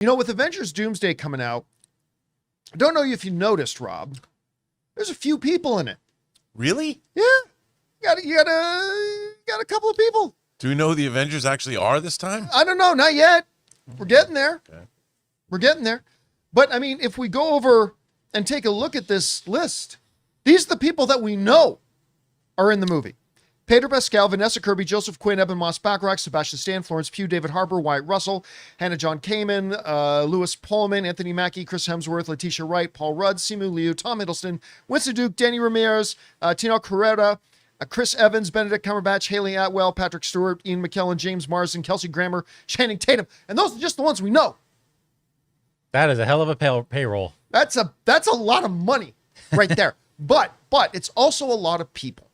You know, with Avengers Doomsday coming out, I don't know if you noticed, Rob, there's a few people in it. Really? Yeah. You got a couple of people. Do we know who the Avengers actually are this time? I don't know. Not yet. We're getting there. Okay. We're getting there. But, I mean, if we go over and take a look at this list, these are the people that we know are in the movie. Pedro Pascal, Vanessa Kirby, Joseph Quinn, Eben Moss Bacharach, Sebastian Stan, Florence Pugh, David Harbour, Wyatt Russell, Hannah John Kamen, Louis Pullman, Anthony Mackie, Chris Hemsworth, Letitia Wright, Paul Rudd, Simu Liu, Tom Hiddleston, Winston Duke, Danny Ramirez, Tino Carrera, Chris Evans, Benedict Cumberbatch, Haley Atwell, Patrick Stewart, Ian McKellen, James Marsden, Kelsey Grammer, Channing Tatum. And those are just the ones we know. That is a hell of a payroll. That's a lot of money right there. but it's also a lot of people.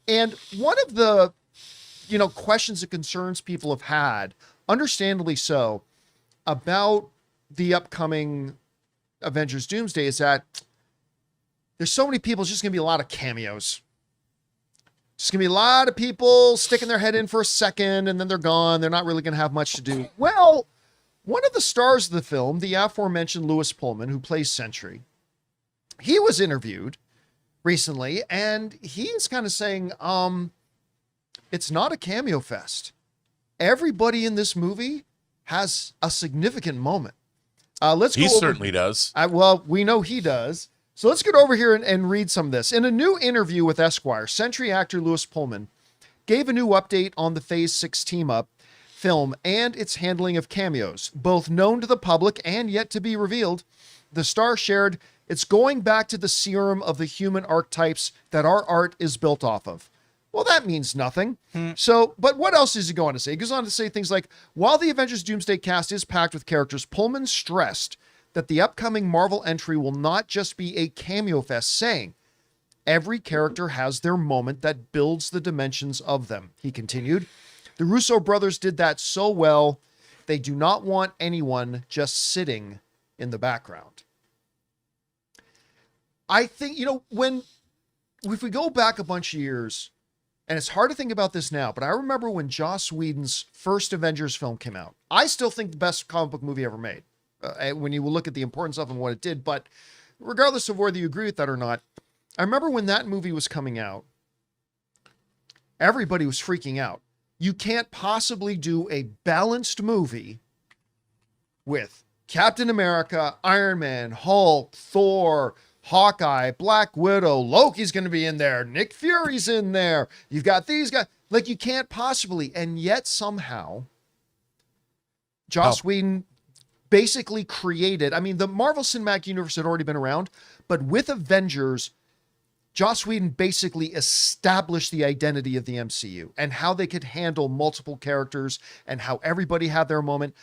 And one of the, questions and concerns people have had, understandably so, about the upcoming Avengers Doomsday is that there's so many people, it's just going to be a lot of cameos. Just going to be a lot of people sticking their head in for a second and then they're gone. They're not really going to have much to do. Well, one of the stars of the film, the aforementioned Louis Pullman, who plays Sentry, he was interviewed recently, and he's kind of saying, it's not a cameo fest. Everybody in this movie has a significant moment. He certainly does. Well, we know he does. So let's get over here and read some of this. In a new interview with Esquire, Sentry actor Louis Pullman gave a new update on the Phase 6 team-up film and its handling of cameos, both known to the public and yet to be revealed. The star shared, "It's going back to the serum of the human archetypes that our art is built off of." Well, that means nothing. So, but what else is he going to say? He goes on to say things like, while the Avengers Doomsday cast is packed with characters, Pullman stressed that the upcoming Marvel entry will not just be a cameo fest, saying, every character has their moment that builds the dimensions of them. He continued, the Russo brothers did that so well, they do not want anyone just sitting in the background. I think, if we go back a bunch of years, and it's hard to think about this now, but I remember when Joss Whedon's first Avengers film came out. I still think the best comic book movie ever made, when you look at the importance of it and what it did. But regardless of whether you agree with that or not, I remember when that movie was coming out, everybody was freaking out. You can't possibly do a balanced movie with Captain America, Iron Man, Hulk, Thor, Hawkeye, Black Widow, Loki's going to be in there, Nick Fury's in there. You've got these guys. Like, you can't possibly. And yet somehow Joss Whedon basically created, the Marvel Cinematic Universe had already been around, but with Avengers, Joss Whedon basically established the identity of the MCU and how they could handle multiple characters and how everybody had their moment.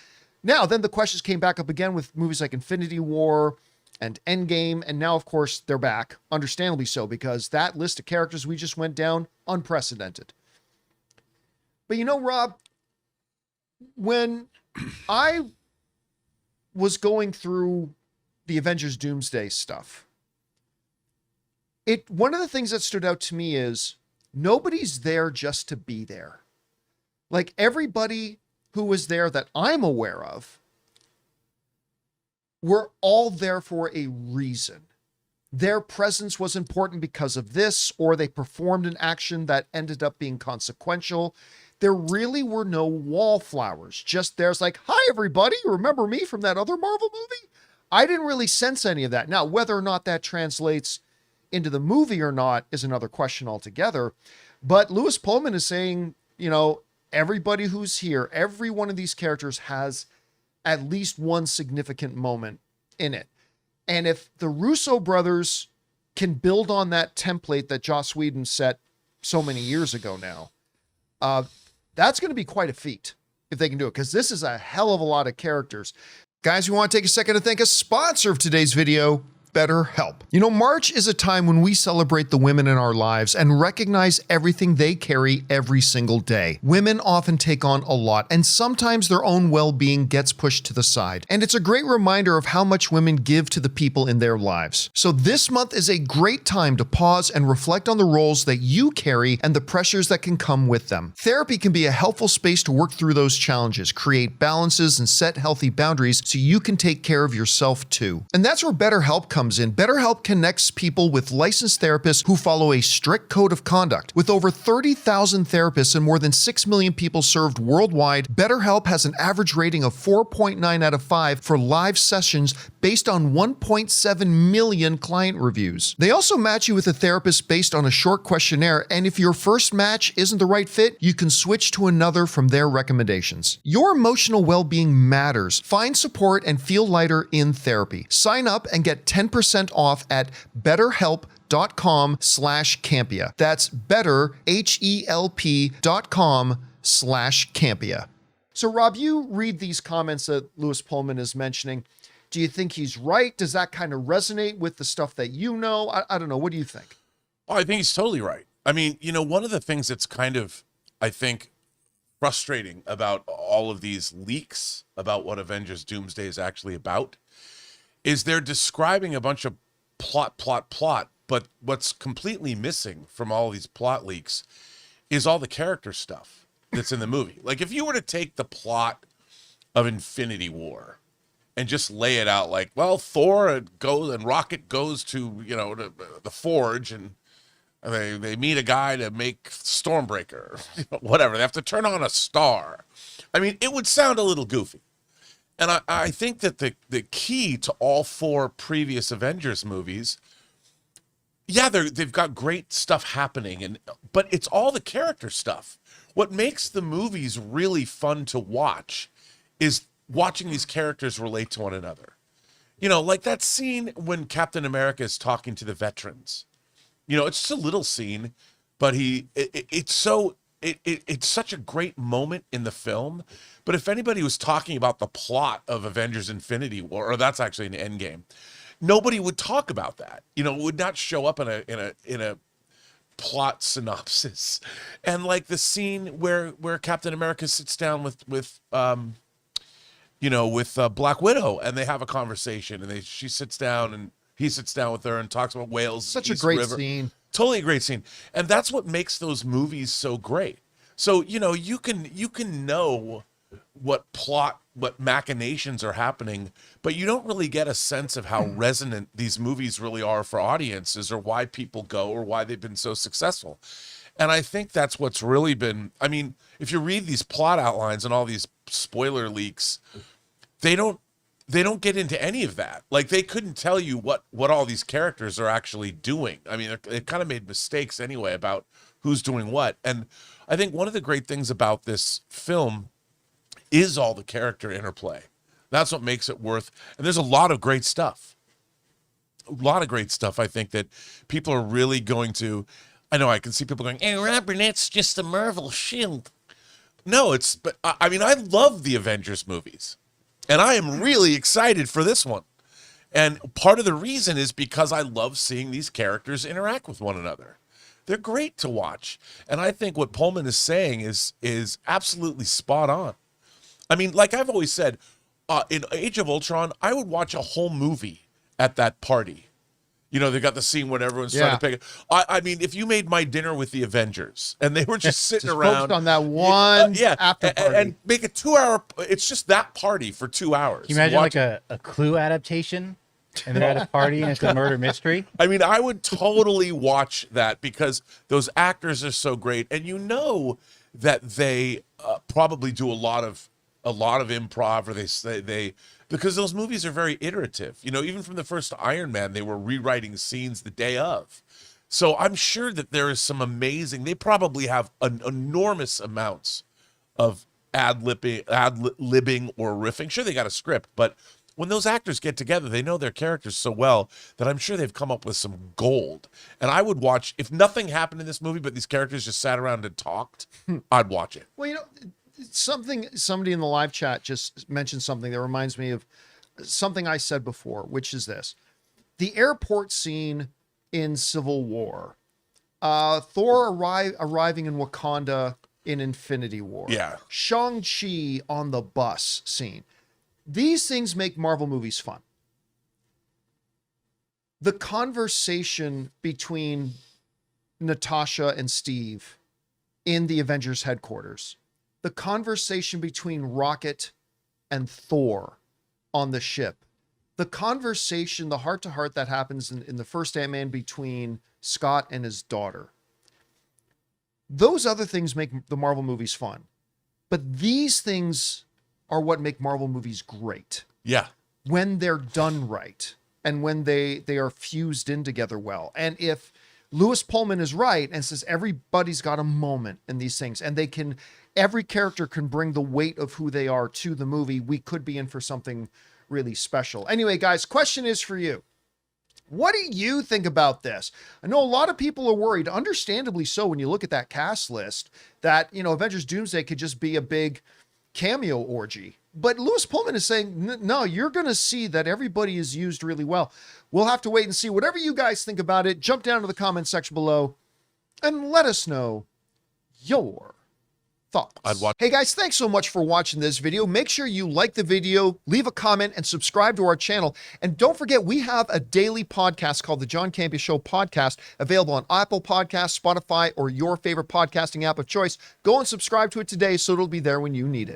Now, then the questions came back up again with movies like Infinity War and Endgame, and now, of course, they're back, understandably so, because that list of characters we just went down, unprecedented. But Rob, when I was going through the Avengers Doomsday stuff, one of the things that stood out to me is nobody's there just to be there. Like, everybody who was there that I'm aware of were all there for a reason. Their presence was important because of this, or they performed an action that ended up being consequential. There really were no wallflowers. Just there's like, hi, everybody. Remember me from that other Marvel movie? I didn't really sense any of that. Now, whether or not that translates into the movie or not is another question altogether. But Louis Pullman is saying, everybody who's here, every one of these characters has at least one significant moment in it. And if the Russo brothers can build on that template that Joss Whedon set so many years ago now, that's going to be quite a feat if they can do it, because this is a hell of a lot of characters. Guys, we want to take a second to thank a sponsor of today's video, BetterHelp. You know, March is a time when we celebrate the women in our lives and recognize everything they carry every single day. Women often take on a lot, and sometimes their own well-being gets pushed to the side. And it's a great reminder of how much women give to the people in their lives. So this month is a great time to pause and reflect on the roles that you carry and the pressures that can come with them. Therapy can be a helpful space to work through those challenges, create balances, and set healthy boundaries so you can take care of yourself too. And that's where BetterHelp comes in. BetterHelp connects people with licensed therapists who follow a strict code of conduct. With over 30,000 therapists and more than 6 million people served worldwide, BetterHelp has an average rating of 4.9 out of 5 for live sessions based on 1.7 million client reviews. They also match you with a therapist based on a short questionnaire, and if your first match isn't the right fit, you can switch to another from their recommendations. Your emotional well-being matters. Find support and feel lighter in therapy. Sign up and get 10% off at betterhelp.com/Campea. That's betterhelp.com/Campea. So Rob, you read these comments that Lewis Pullman is mentioning. Do you think he's right? Does that kind of resonate with the stuff that you know? I don't know. What do you think? Oh, I think he's totally right. I mean, you know, one of the things that's kind of, I think, frustrating about all of these leaks about what Avengers Doomsday is actually about is they're describing a bunch of plot, but what's completely missing from all these plot leaks is all the character stuff that's in the movie. Like, if you were to take the plot of Infinity War and just lay it out like, well, Thor goes and Rocket goes to, you know, the Forge, and they meet a guy to make Stormbreaker, whatever. They have to turn on a star. I mean, it would sound a little goofy. And I think that the key to all 4 previous Avengers movies, yeah, they've got great stuff happening, but it's all the character stuff. What makes the movies really fun to watch is watching these characters relate to one another. You know, like that scene when Captain America is talking to the veterans. You know, it's just a little scene, but it's such a great moment in the film. But if anybody was talking about the plot of Avengers Infinity War, or that's actually an Endgame, nobody would talk about that. You know, it would not show up in a plot synopsis. And like the scene where Captain America sits down with Black Widow, and they have a conversation, and she sits down and he sits down with her and talks about whales. Such a great scene. Totally a great scene. And that's what makes those movies so great. So, you know, you can know what machinations are happening, but you don't really get a sense of how resonant these movies really are for audiences, or why people go, or why they've been so successful. And I think that's what's really been, I mean, if you read these plot outlines and all these spoiler leaks, they don't get into any of that. Like, they couldn't tell you what all these characters are actually doing. I mean, they kind of made mistakes anyway about who's doing what. And I think one of the great things about this film is all the character interplay. That's what makes it worth. And there's a lot of great stuff. A lot of great stuff, I think, that people are really going to... I know I can see people going, hey, Robert, that's just the Marvel shield. No, but I mean, I love the Avengers movies. And I am really excited for this one. And part of the reason is because I love seeing these characters interact with one another. They're great to watch. And I think what Pullman is saying is absolutely spot on. I mean, like I've always said, in Age of Ultron, I would watch a whole movie at that party. You know, they got the scene when everyone's trying to pick it. I mean, if you made My Dinner with the Avengers and they were just sitting around. Focused on that one after party. And make a 2-hour, it's just that party for 2 hours. Can you imagine like a Clue adaptation? And they're at a party and it's a murder mystery? I mean, I would totally watch that because those actors are so great. And you know that they probably do a lot of improv, or they because those movies are very iterative. You know, even from the first Iron Man, they were rewriting scenes the day of. So I'm sure that there is some amazing, they probably have enormous amounts of ad-libbing or riffing. Sure, they got a script, but when those actors get together, they know their characters so well that I'm sure they've come up with some gold. And I would watch, if nothing happened in this movie, but these characters just sat around and talked, I'd watch it. Well, you know, somebody in the live chat just mentioned something that reminds me of something I said before, which is this. the airport scene in Civil War, Thor arriving in Wakanda in Infinity War, Yeah. Shang-Chi on the bus scene. These things make Marvel movies fun. The conversation between Natasha and Steve in the Avengers headquarters, the conversation between Rocket and Thor on the ship, the conversation, the heart-to-heart that happens in the first Ant-Man between Scott and his daughter. Those other things make the Marvel movies fun. But these things are what make Marvel movies great. Yeah. When they're done right and when they are fused in together well. And if Lewis Pullman is right and says everybody's got a moment in these things and every character can bring the weight of who they are to the movie, we could be in for something really special. Anyway, guys, question is for you. What do you think about this? I know a lot of people are worried, understandably so, when you look at that cast list, that, Avengers Doomsday could just be a big cameo orgy. But Lewis Pullman is saying, no, you're going to see that everybody is used really well. We'll have to wait and see. Whatever you guys think about it, jump down to the comment section below and let us know your thoughts. I'd watch. Hey guys, thanks so much for watching this video. Make sure you like the video, leave a comment, and subscribe to our channel. And don't forget, we have a daily podcast called the John Campea Show podcast, available on Apple Podcasts, Spotify, or your favorite podcasting app of choice. Go and subscribe to it today so it'll be there when you need it.